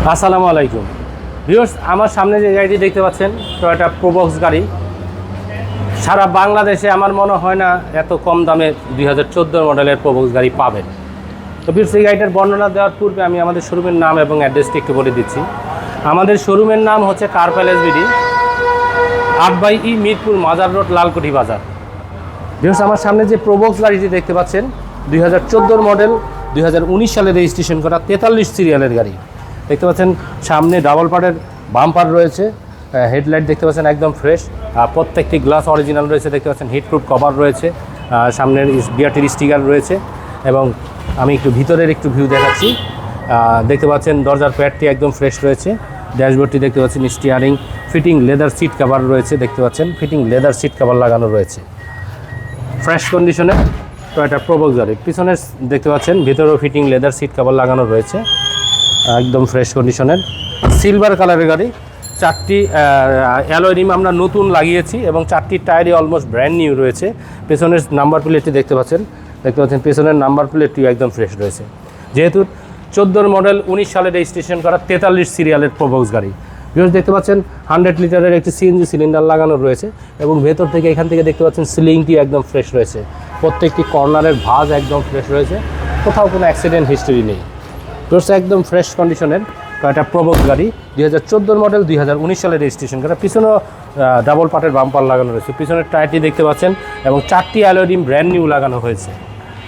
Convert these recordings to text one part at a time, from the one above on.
আসসালামু আলাইকুম ভিউয়ার্স, আমার সামনে যে গাড়িটি দেখতে পাচ্ছেন টয়োটা প্রোবক্স গাড়ি। সারা বাংলাদেশে আমার মনে হয় না এত কম দামে 2014 মডেলের প্রোবক্স গাড়ি পাবেন। তো ভিউয়ার্স, এই গাড়িটার বর্ণনা দেওয়ার পূর্বে আমি আমাদের শোরুমের নাম এবং অ্যাড্রেসটি একটু বলে দিচ্ছি। আমাদের শোরুমের নাম হচ্ছে কার প্যালেস বিডি, 8/E মিরপুর মাজার রোড, লালকুঠি বাজার। ভিউয়ার্স, আমার সামনে যে প্রোবক্স গাড়িটি দেখতে পাচ্ছেন 2014 মডেল, 2019 সালে রেজিস্ট্রেশন করা 43 সিরিয়ালের গাড়ি দেখতে পাচ্ছেন। সামনে ডাবল পার্টের বাম্পার রয়েছে, হেডলাইট দেখতে পাচ্ছেন একদম ফ্রেশ, প্রত্যেকটি গ্লাস অরিজিনাল রয়েছে দেখতে পাচ্ছেন। হিটপ্রুফ কভার রয়েছে, সামনের বিআরটির স্টিকার রয়েছে এবং আমি একটু ভিতরের একটু ভিউ দেখাচ্ছি। দেখতে পাচ্ছেন দরজার প্যাডটি একদম ফ্রেশ রয়েছে। ড্যাশবোর্ডটি দেখতে পাচ্ছেন steering fitting leather seat cover রয়েছে দেখতে পাচ্ছেন, ফিটিং লেদার সিট কভার লাগানো রয়েছে। ফ্রেশ কন্ডিশনে টয়োটা প্রোবক্স গাড়ি। পিছনের দেখতে পাচ্ছেন ভিতরেও ফিটিং লেদার সিট কভার লাগানো রয়েছে, একদম ফ্রেশ কন্ডিশনের। সিলভার কালারের গাড়ি, 4টি অ্যালয় রিম আমরা নতুন লাগিয়েছি এবং 4টি টায়ারই অলমোস্ট ব্র্যান্ড নিউ রয়েছে। পেছনের নাম্বার প্লেটটি দেখতে পাচ্ছেন পেছনের নাম্বার প্লেটটিও একদম ফ্রেশ রয়েছে। যেহেতু 14 মডেল 19 সালে রেজিস্ট্রেশন করা 43 সিরিয়ালের প্রোবক্স গাড়ি। ভিউয়ার্স, দেখতে পাচ্ছেন 100 লিটারের একটি সিএনজি সিলিন্ডার লাগানো রয়েছে এবং ভেতর থেকে এখান থেকে দেখতে পাচ্ছেন সিলিংটি একদম ফ্রেশ রয়েছে। প্রত্যেকটি কর্নারের ভাঁজ একদম ফ্রেশ রয়েছে, কোথাও কোনো অ্যাক্সিডেন্ট হিস্টরি নেই। ভিউয়ার্স, একদম ফ্রেশ কন্ডিশনের একটা প্রোবক্স গাড়ি, 2014 মডেল, 2019 সালে রেজিস্ট্রেশন করা। পিছনেও ডাবল পার্টের বাম্পার লাগানো রয়েছে। পিছনের টায়ারটি দেখতে পাচ্ছেন এবং 4টি অ্যালয় রিম ব্র্যান্ড নিউ লাগানো হয়েছে।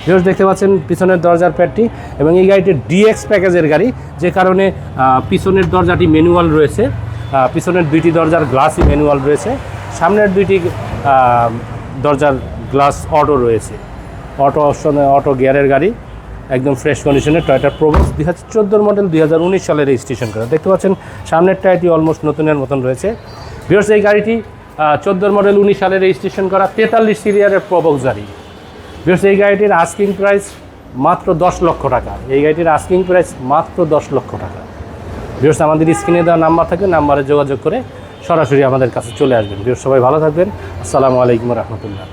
ভিউয়ার্স, দেখতে পাচ্ছেন পিছনের দরজার প্যাডটি এবং এই গাড়িটি ডিএক্স প্যাকেজের গাড়ি, যে কারণে পিছনের দরজাটি ম্যানুয়াল রয়েছে। পিছনের 2টি দরজার গ্লাসই ম্যানুয়াল রয়েছে, সামনের 2টি দরজার গ্লাস অটো রয়েছে। অটো অপশনে অটো গিয়ারের গাড়ি, একদম ফ্রেশ কন্ডিশনে টয়োটা প্রোবক্স 2014 মডেল, 2019 সালে রেজিস্ট্রেশন করা। দেখতে পাচ্ছেন সামনের টায়ারটি অলমোস্ট নতুনের মতন রয়েছে। ভিউয়ার্স, এই গাড়িটি 14 মডেল 19 সালে রেজিস্ট্রেশন করা 43 সিরিয়ালের প্রোবক্স গাড়ি। ভিউয়ার্স, এই গাড়িটির আস্কিং প্রাইস মাত্র 10 লক্ষ টাকা। এই গাড়িটির আস্কিং প্রাইস মাত্র 10 লক্ষ টাকা। ভিউয়ার্স, আমাদের স্ক্রিনে দেওয়া নাম্বার থাকে, নাম্বারে যোগাযোগ করে সরাসরি আমাদের কাছে চলে আসবেন। ভিউয়ার্স, সবাই ভালো থাকবেন। আসসালামু আলাইকুম রহমতুল্লাহ।